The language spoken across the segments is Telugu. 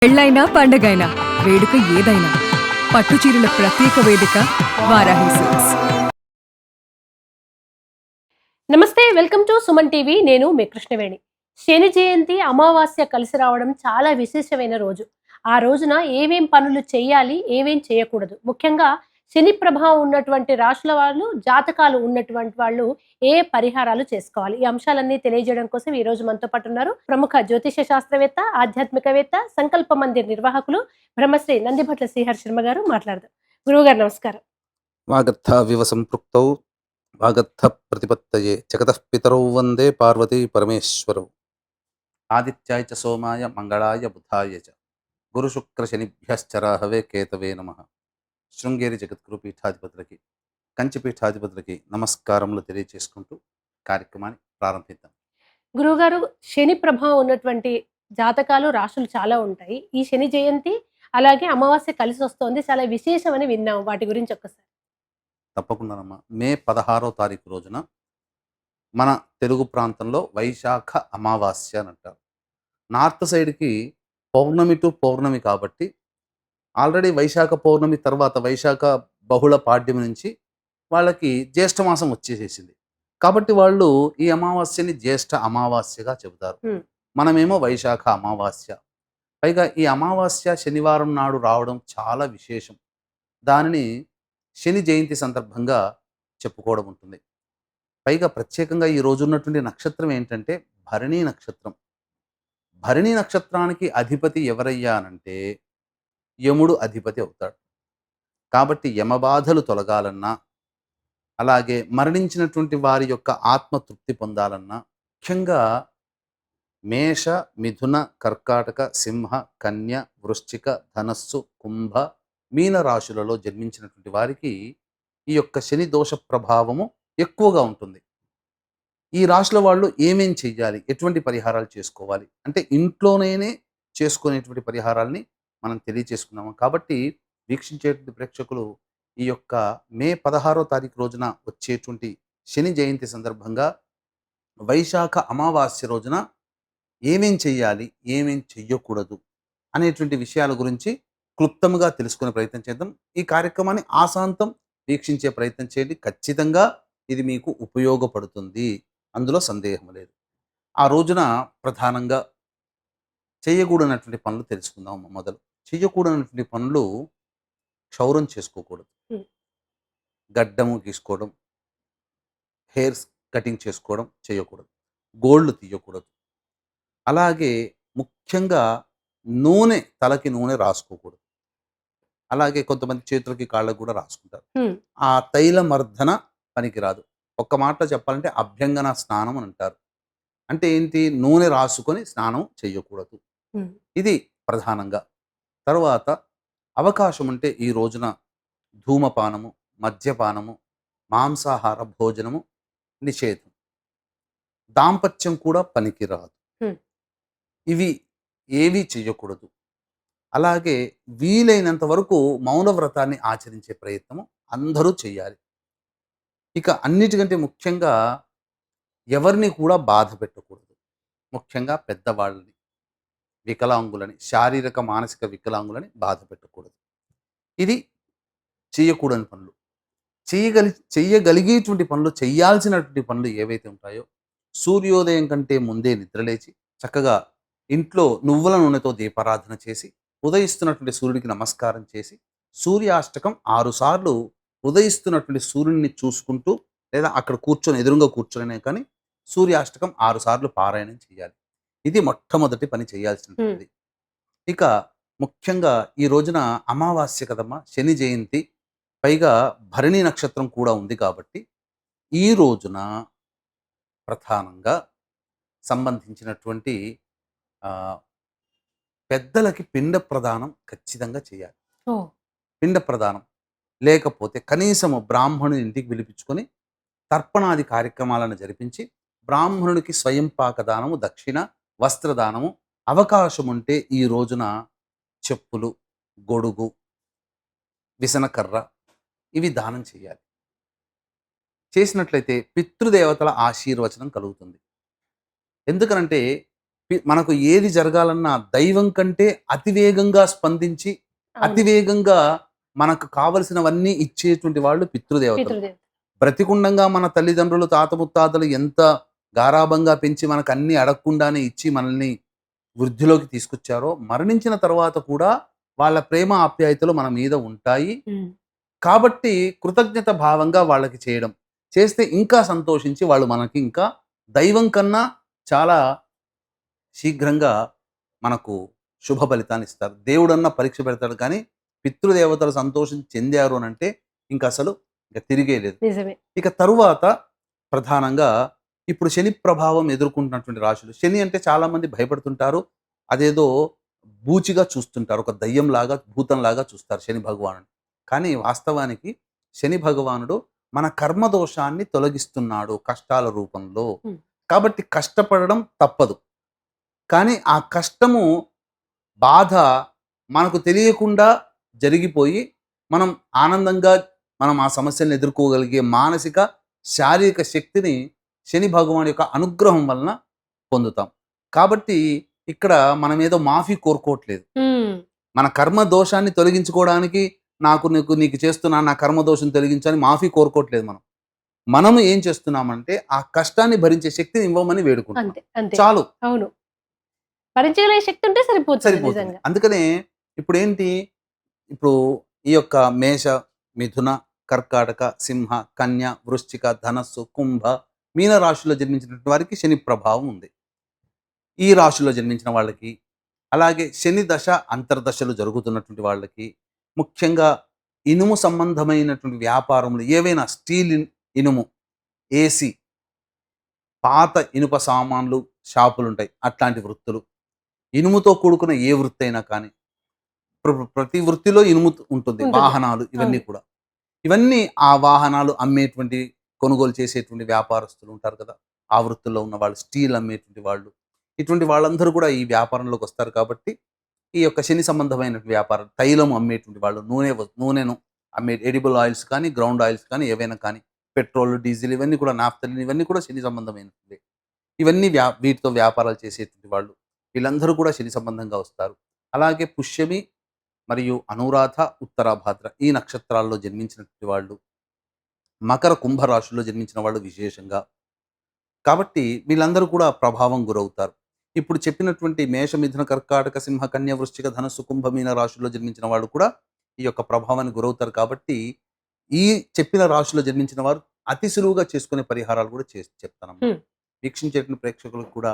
పెళ్ళైనా పండగైనా వేడుక ఏదైనా పట్టుచీరల ప్రత్యేక వేదిక వారాహి సిల్క్స్. నమస్తే, వెల్కమ్ టు సుమన్ టీవీ. నేను మీ కృష్ణవేణి. శని జయంతి అమావాస్య కలిసి రావడం చాలా విశేషమైన రోజు. ఆ రోజున ఏమేం పనులు చేయాలి, ఏమేం చేయకూడదు, ముఖ్యంగా శని ప్రభావం ఉన్నటువంటి రాశుల వాళ్ళు, జాతకాలు ఉన్నటువంటి వాళ్ళు ఏ పరిహారాలు చేసుకోవాలి, ఈ అంశాలన్నీ తెలియజేయడం కోసం ఈ రోజు మనతో పాటు ఉన్నారు ప్రముఖ జ్యోతిష శాస్త్రవేత్త, ఆధ్యాత్మికవేత్త, సంకల్ప మందిర్ నిర్వాహకులు బ్రహ్మశ్రీ నందిభట్ల శ్రీహర్ శర్మ గారు. మాట్లాడదాం. గురువు గారు నమస్కారం. వాగర్థావివ సంపృక్తౌ వాగర్థ ప్రతిపత్తయే జగతః పితరౌ వందే పార్వతీ పరమేశ్వరౌ. ఆదిత్యాయ చ సోమాయ మంగళాయ బుధాయ చ గురుశుక్ర శనిభ్యశ్చరాహవే కేతవే నమః. శృంగేరి జగద్గురు పీఠాధిపతులకి, కంచి పీఠాధిపతులకి నమస్కారములు తెలియజేసుకుంటూ కార్యక్రమాన్ని ప్రారంభిద్దాం. గురువుగారు, శని ప్రభావం ఉన్నటువంటి జాతకాలు, రాశులు చాలా ఉంటాయి. ఈ శని జయంతి అలాగే అమావాస్య కలిసి వస్తోంది, చాలా విశేషమని విన్నాం. వాటి గురించి ఒక్కసారి. తప్పకుండానమ్మా. మే 16వ తారీఖు రోజున మన తెలుగు ప్రాంతంలో వైశాఖ అమావాస్య అని అంటారు. నార్త్ సైడ్కి పౌర్ణమి టు పౌర్ణమి కాబట్టి ఆల్రెడీ వైశాఖ పౌర్ణమి తర్వాత వైశాఖ బహుళ పాడ్యమి నుంచి వాళ్ళకి జ్యేష్ఠమాసం వచ్చేసేసింది. కాబట్టి వాళ్ళు ఈ అమావాస్యని జ్యేష్ఠ అమావాస్యగా చెబుతారు. మనమేమో వైశాఖ అమావాస్య. పైగా ఈ అమావాస్య శనివారం నాడు రావడం చాలా విశేషం. దానిని శని జయంతి సందర్భంగా చెప్పుకోవడం ఉంటుంది. పైగా ప్రత్యేకంగా ఈ రోజు ఉన్నటువంటి నక్షత్రం ఏంటంటే భరణీ నక్షత్రం. భరణీ నక్షత్రానికి అధిపతి ఎవరయ్యా అనంటే యముడు అధిపతి అవుతాడు. కాబట్టి యమబాధలు తొలగాలన్నా, అలాగే మరణించినటువంటి వారి యొక్క ఆత్మ తృప్తి పొందాలన్నా, ముఖ్యంగా మేష, మిథున, కర్కాటక, సింహ, కన్య, వృశ్చిక, ధనస్సు, కుంభ, మీన రాశులలో జన్మించినటువంటి వారికి ఈ యొక్క శని దోష ప్రభావము ఎక్కువగా ఉంటుంది. ఈ రాశుల వాళ్ళు ఏమేం చెయ్యాలి, ఎటువంటి పరిహారాలు చేసుకోవాలి అంటే ఇంట్లోనే చేసుకునేటువంటి పరిహారాల్ని మనం తెలియచేసుకున్నాము. కాబట్టి వీక్షించేటువంటి ప్రేక్షకులు ఈ యొక్క మే 16వ తారీఖు రోజున వచ్చేటువంటి శని జయంతి సందర్భంగా వైశాఖ అమావాస్య రోజున ఏమేం చెయ్యాలి, ఏమేం చెయ్యకూడదు అనేటువంటి విషయాల గురించి క్లుప్తంగా తెలుసుకునే ప్రయత్నం చేద్దాం. ఈ కార్యక్రమాన్ని ఆశాంతం వీక్షించే ప్రయత్నం చేయండి. ఖచ్చితంగా ఇది మీకు ఉపయోగపడుతుంది, అందులో సందేహం లేదు. ఆ రోజున ప్రధానంగా చేయకూడనటువంటి పనులు తెలుసుకుందాం. మొదలు చేయకూడనటువంటి పనులు క్షౌరం చేసుకోకూడదు, గడ్డము గీసుకోవడం, హెయిర్స్ కటింగ్ చేసుకోవడం చేయకూడదు, గోళ్ళు తీయకూడదు. అలాగే ముఖ్యంగా నూనె, తలకి నూనె రాసుకోకూడదు. అలాగే కొంతమంది చేతులకి కాళ్ళకు కూడా రాసుకుంటారు. ఆ తైలమర్దన పనికిరాదు. ఒక్క మాటలో చెప్పాలంటే అభ్యంగన స్నానం అని అంటారు. అంటే ఏంటి, నూనె రాసుకొని స్నానం చేయకూడదు. ఇది ప్రధానంగా. తర్వాత అవకాశం ఉంటే ఈ రోజున ధూమపానము, మద్యపానము, మాంసాహార భోజనము నిషేధం. దాంపత్యం కూడా పనికిరాదు. ఇవి ఏవీ చెయ్యకూడదు. అలాగే వీలైనంత వరకు మౌన వ్రతాన్ని ఆచరించే ప్రయత్నము అందరూ చేయాలి. ఇక అన్నిటికంటే ముఖ్యంగా ఎవరిని కూడా బాధ పెట్టకూడదు. ముఖ్యంగా పెద్దవాళ్ళని, వికలాంగులని, శారీరక మానసిక వికలాంగులని బాధ పెట్టకూడదు. ఇది చేయకూడని పనులు. చెయ్యగలిగేటువంటి పనులు, చేయాల్సినటువంటి పనులు ఏవైతే ఉంటాయో, సూర్యోదయం కంటే ముందే నిద్రలేచి చక్కగా ఇంట్లో నువ్వుల నూనెతో దీపారాధన చేసి, ఉదయిస్తున్నటువంటి సూర్యుడికి నమస్కారం చేసి, సూర్యాష్టకం 6 సార్లు ఉదయిస్తున్నటువంటి సూర్యుడిని చూసుకుంటూ, లేదా అక్కడ కూర్చొని ఎదురుగా కూర్చొనే కానీ సూర్యాష్టకం 6 సార్లు పారాయణం చేయాలి. ఇది మొట్టమొదటి పని చేయాల్సినటువంటి. ఇక ముఖ్యంగా ఈ రోజున అమావాస్య కదమ్మా, శని జయంతి, పైగా భరణి నక్షత్రం కూడా ఉంది కాబట్టి ఈ రోజున ప్రధానంగా సంబంధించినటువంటి పెద్దలకి పిండ ప్రదానం ఖచ్చితంగా చేయాలి. పిండ ప్రదానం లేకపోతే కనీసము బ్రాహ్మణుని ఇంటికి పిలిపించుకొని తర్పణాది కార్యక్రమాలను జరిపించి బ్రాహ్మణునికి స్వయం పాకదానము, దక్షిణ, వస్త్రదానము, అవకాశం ఉంటే ఈ రోజున చెప్పులు, గొడుగు, విసనకర్ర ఇవి దానం చేయాలి. చేసినట్లయితే పితృదేవతల ఆశీర్వచనం కలుగుతుంది. ఎందుకనంటే మనకు ఏది జరగాలన్నా దైవం కంటే అతివేగంగా స్పందించి అవును. అతివేగంగా మనకు కావలసినవన్నీ ఇచ్చేటువంటి వాళ్ళు పితృదేవతలు. పితృదేవత. బ్రతికుండంగా మన తల్లిదండ్రులు తాత ముత్తాతలు ఎంత గారాబంగా పెంచి మనకు అన్ని అడగకుండానే ఇచ్చి మనల్ని వృద్ధిలోకి తీసుకొచ్చారో మరణించిన తర్వాత కూడా వాళ్ళ ప్రేమ ఆప్యాయతలు మన మీద ఉంటాయి. ఉమ్. కాబట్టి కృతజ్ఞత భావంగా వాళ్ళకి చేయడం చేస్తే ఇంకా సంతోషించి వాళ్ళు మనకి ఇంకా దైవం కన్నా చాలా శీఘ్రంగా మనకు శుభ ఫలితాన్ని ఇస్తారు. దేవుడన్న పరీక్ష పెడతాడు కానీ పితృదేవతలు సంతోషం చెందారు అని అంటే ఇంకా అసలు ఇంకా తిరిగే లేదు. నిజమే. ఇక తరువాత ప్రధానంగా ఇప్పుడు శని ప్రభావం ఎదుర్కొంటున్నటువంటి రాశులు. శని అంటే చాలా మంది భయపడుతుంటారు. అదేదో బూచిగా చూస్తుంటారు. ఒక దయ్యంలాగా భూతంలాగా చూస్తారు శని భగవానుడు. కానీ వాస్తవానికి శని భగవానుడు మన కర్మ దోషాన్ని తొలగిస్తున్నాడు కష్టాల రూపంలో. ఉమ్. కాబట్టి కష్టపడడం తప్పదు. కానీ ఆ కష్టము బాధ మనకు తెలియకుండా జరిగిపోయి మనం ఆనందంగా మనం ఆ సమస్యలను ఎదుర్కోగలిగే మానసిక శారీరక శక్తిని శని భగవాన్ యొక్క అనుగ్రహం వలన పొందుతాం. కాబట్టి ఇక్కడ మనం ఏదో మాఫీ కోరుకోవట్లేదు. ఉమ్. మన కర్మ దోషాన్ని తొలగించుకోవడానికి నీకు చేస్తున్నా నా కర్మ దోషం తొలగించని మాఫీ కోరుకోవట్లేదు. మనము ఏం చేస్తున్నామంటే ఆ కష్టాన్ని భరించే శక్తిని ఇవ్వమని వేడుకుంటాం. అంతే అంతే. చాలు, అవును. భరించగలిగే శక్తి ఉంటే సరిపోతుంది సరిపోతుంది. నిజంగా. అందుకనే ఇప్పుడు ఏంటి, ఇప్పుడు ఈ యొక్క మేష, మిథున, కర్కాటక, సింహ, కన్య, వృశ్చిక, ధనస్సు, కుంభ, మీన రాశుల్లో జన్మించినటువంటి వారికి శని ప్రభావం ఉంది. ఈ రాశుల్లో జన్మించిన వాళ్ళకి, అలాగే శని దశ అంతర్దశలు జరుగుతున్నటువంటి వాళ్ళకి, ముఖ్యంగా ఇనుము సంబంధమైనటువంటి వ్యాపారములు ఏవైనా స్టీల్, ఇనుము, ఏసీ, పాత ఇనుప సామాన్లు షాపులు ఉంటాయి, అట్లాంటి వృత్తులు, ఇనుముతో కూడుకున్న ఏ వృత్తి అయినా కానీ, ప్రతి వృత్తిలో ఇనుము ఉంటుంది. ఉంటుంది. వాహనాలు ఇవన్నీ అవును. కూడా, ఇవన్నీ ఆ వాహనాలు అమ్మేటువంటి కొనుగోలు చేసేటువంటి వ్యాపారస్తులు ఉంటారు కదా, ఆ వృత్తుల్లో ఉన్న వాళ్ళు, స్టీల్ అమ్మేటువంటి వాళ్ళు, ఇటువంటి వాళ్ళందరూ కూడా ఈ వ్యాపారంలోకి వస్తారు. కాబట్టి ఈ యొక్క శని సంబంధమైన వ్యాపారం, తైలం అమ్మేటువంటి వాళ్ళు, నూనెను అమ్మే ఎడిబుల్ ఆయిల్స్ కానీ, గ్రౌండ్ ఆయిల్స్ కానీ, ఏవైనా కానీ, పెట్రోల్, డీజిల్, ఇవన్నీ కూడా, నాఫ్తలిన్, ఇవన్నీ కూడా శని సంబంధమైనటువంటి, ఇవన్నీ వీటితో వ్యాపారాలు చేసేటువంటి వాళ్ళు, వీళ్ళందరూ కూడా శని సంబంధంగా వస్తారు. అలాగే పుష్యమి మరియు అనురాధ, ఉత్తరాభాద్ర ఈ నక్షత్రాల్లో జన్మించినటువంటి వాళ్ళు, మకర కుంభ రాశుల్లో జన్మించిన వాళ్ళు విశేషంగా. కాబట్టి వీళ్ళందరూ కూడా ప్రభావం గురవుతారు. ఇప్పుడు చెప్పినటువంటి మేష, మిథున, కర్కాటక, సింహ, కన్య, వృశ్చిక, ధనస్సు, కుంభ, మీన రాశుల్లో జన్మించిన వాళ్ళు కూడా ఈ యొక్క ప్రభావాన్ని గురవుతారు. కాబట్టి ఈ చెప్పిన రాశుల్లో జన్మించిన వారు అతి సులువుగా చేసుకునే పరిహారాలు కూడా చెప్తానమ్మా. హ్మ్. వీక్షించేటువంటి ప్రేక్షకులకు కూడా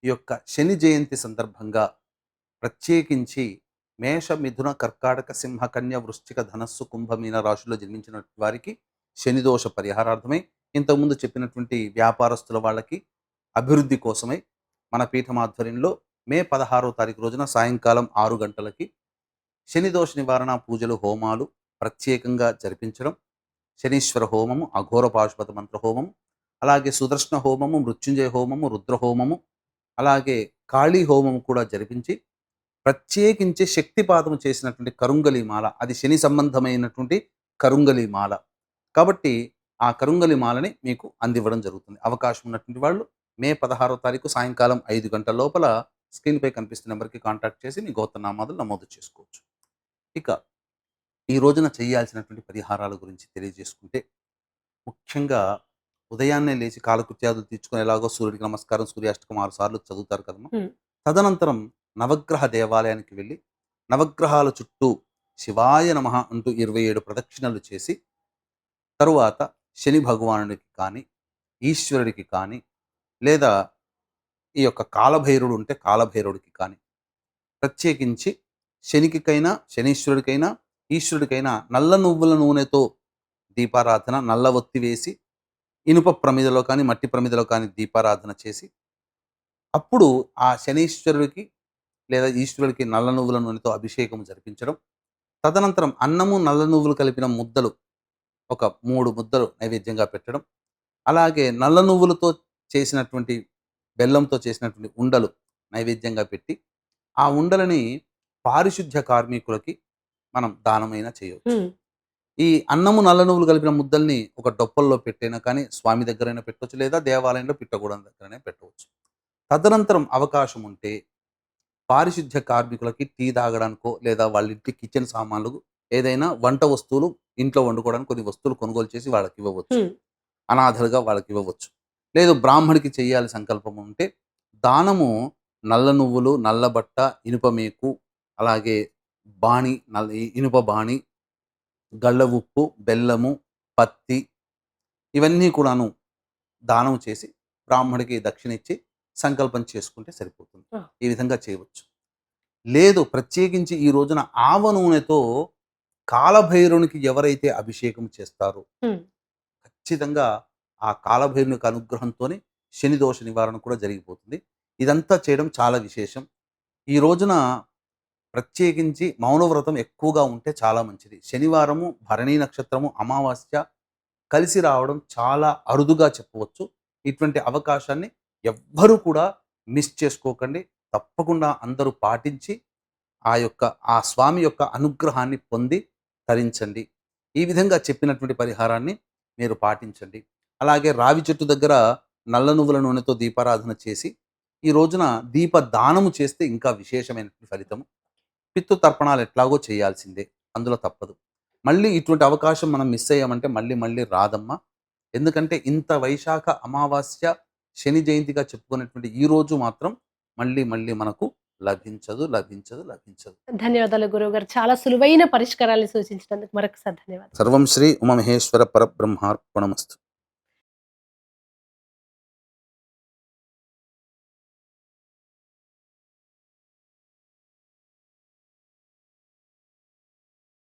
ఈ యొక్క శని జయంతి సందర్భంగా ప్రత్యేకించి మేష, మిథున, కర్కాటక, సింహ, కన్య, వృశ్చిక, ధనస్సు, కుంభ, మీన రాశుల్లో జన్మించిన వారికి శని దోష పరిహారార్థమై, ఇంతకుముందు చెప్పినటువంటి వ్యాపారస్తుల వాళ్ళకి అభివృద్ధి కోసమై మన పీఠం ఆధ్వర్యంలో మే 16వ తారీఖు రోజున సాయంకాలం 6 గంటలకి శని దోష నివారణ పూజలు, హోమాలు ప్రత్యేకంగా జరిపించడం, శనీశ్వర హోమము, అఘోర పాశుపత మంత్ర హోమము, అలాగే సుదర్శన హోమము, మృత్యుంజయ హోమము, రుద్ర హోమము, అలాగే కాళీ హోమము కూడా జరిపించి ప్రత్యేకించి శక్తిపాతము చేసినటువంటి కరుంగలి మాల, అది శని సంబంధమైనటువంటి కరుంగలి మాల. కాబట్టి ఆ కరుంగలి మాలని మీకు అందివ్వడం జరుగుతుంది. అవకాశం ఉన్నటువంటి వాళ్ళు మే 16వ తారీఖు సాయంకాలం 5 గంటల లోపల స్క్రీన్పై కనిపిస్తున్న నెంబర్కి కాంటాక్ట్ చేసి మీ గోత్రనామాలు నమోదు చేసుకోవచ్చు. ఇక ఈ రోజున చేయాల్సినటువంటి పరిహారాల గురించి తెలియజేసుకుంటే, ముఖ్యంగా ఉదయాన్నే లేచి కాలకృత్యాదులు తీర్చుకుని ఎలాగో సూర్యుడికి నమస్కారం, సూర్యాష్టకం 6 సార్లు చదువుతారు కదమ్మా. హ్మ్. తదనంతరం నవగ్రహ దేవాలయానికి వెళ్ళి నవగ్రహాల చుట్టూ శివాయ నమః అంటూ 27 ప్రదక్షిణలు చేసి, తరువాత శని భగవానుడికి కానీ, ఈశ్వరుడికి కానీ, లేదా ఈ యొక్క కాలభైరుడు ఉంటే కాలభైరుడికి కానీ, ప్రత్యేకించి శనికైనా, శనీశ్వరుడికైనా, ఈశ్వరుడికైనా నల్ల నువ్వుల నూనెతో దీపారాధన, నల్ల ఒత్తి వేసి, ఇనుప ప్రమిదలో కానీ, మట్టి ప్రమిదలో కానీ దీపారాధన చేసి, అప్పుడు ఆ శనీశ్వరుడికి లేదా ఈశ్వరుడికి నల్ల నువ్వుల నూనెతో అభిషేకం జరిపించడం. తదనంతరం అన్నము, నల్ల నువ్వులు కలిపిన ముద్దలు ఒక 3 ముద్దలు నైవేద్యంగా పెట్టడం. అలాగే నల్ల నువ్వులతో చేసినటువంటి, బెల్లంతో చేసినటువంటి ఉండలు నైవేద్యంగా పెట్టి, ఆ ఉండలని పారిశుద్ధ్య కార్మికులకి మనం దానమైనా చేయవచ్చు. హ్మ్. ఈ అన్నము, నల్ల నువ్వులు కలిపిన ముద్దల్ని ఒక డొప్పల్లో పెట్టైనా కానీ స్వామి దగ్గరైనా పెట్టవచ్చు, లేదా దేవాలయంలో పిట్టగూడెం దగ్గరైనా పెట్టవచ్చు. తదనంతరం అవకాశం ఉంటే పారిశుద్ధ్య కార్మికులకి టీ తాగడానికో లేదా వాళ్ళ ఇంటి కిచెన్ సామాన్లు ఏదైనా వంట వస్తువులు ఇంట్లో వండుకోవడానికి కొన్ని వస్తువులు కొనుగోలు చేసి వాళ్ళకి ఇవ్వవచ్చు. హ్మ్. అనాథలుగా వాళ్ళకి ఇవ్వవచ్చు. లేదు బ్రాహ్మడికి చేయాలి సంకల్పం ఉంటే దానము నల్ల నువ్వులు, నల్ల బట్ట, ఇనుప మేకు, అలాగే బాణి, ఇనుప బాణి, గళ్ళ ఉప్పు, బెల్లము, పత్తి ఇవన్నీ కూడాను దానం చేసి బ్రాహ్మడికి దక్షిణ ఇచ్చి సంకల్పం చేసుకుంటే సరిపోతుంది. ఆ! ఈ విధంగా చేయవచ్చు. లేదు ప్రత్యేకించి ఈ రోజున ఆవ నూనెతో కాలభైరవునికి ఎవరైతే అభిషేకం చేస్తారో హ్మ్. ఖచ్చితంగా ఆ కాలభైరుని యొక్క అనుగ్రహంతోనే శని దోష నివారణ కూడా జరిగిపోతుంది. ఇదంతా చేయడం చాలా విశేషం. ఈ రోజున ప్రత్యేకించి మౌనవ్రతం ఎక్కువగా ఉంటే చాలా మంచిది. శనివారము, భరణీ నక్షత్రము, అమావాస్య కలిసి రావడం చాలా అరుదుగా చెప్పవచ్చు. ఇటువంటి అవకాశాన్ని ఎవ్వరూ కూడా మిస్ చేసుకోకండి. తప్పకుండా అందరూ పాటించి ఆ స్వామి యొక్క అనుగ్రహాన్ని పొంది తరించండి. ఈ విధంగా చెప్పినటువంటి పరిహారాన్ని మీరు పాటించండి. అలాగే రావి చెట్టు దగ్గర నల్ల నువ్వుల నూనెతో దీపారాధన చేసి ఈ రోజున దీప దానము చేస్తే ఇంకా విశేషమైనటువంటి ఫలితం. పితృ తర్పణాలు ఎట్లాగో చేయాల్సిందే. అందులో తప్పదు. మళ్ళీ ఇటువంటి అవకాశం మనం మిస్ అయ్యామంటే మళ్ళీ మళ్ళీ రాదమ్మా. ఎందుకంటే ఇంత వైశాఖ అమావాస్య, శని జయంతిగా చెప్పుకునేటువంటి ఈ రోజు మాత్రం మళ్ళీ మళ్ళీ మనకు లభించదు, లభించదు, లభించదు. ధన్యవాదాలు గురువుగారు. చాలా సులువైన పరిష్కారాలు సూచించినందుకు మరొకసారి ధన్యవాదాలు. సర్వం శ్రీ ఉమామహేశ్వర పరబ్రహ్మార్పణమస్తు.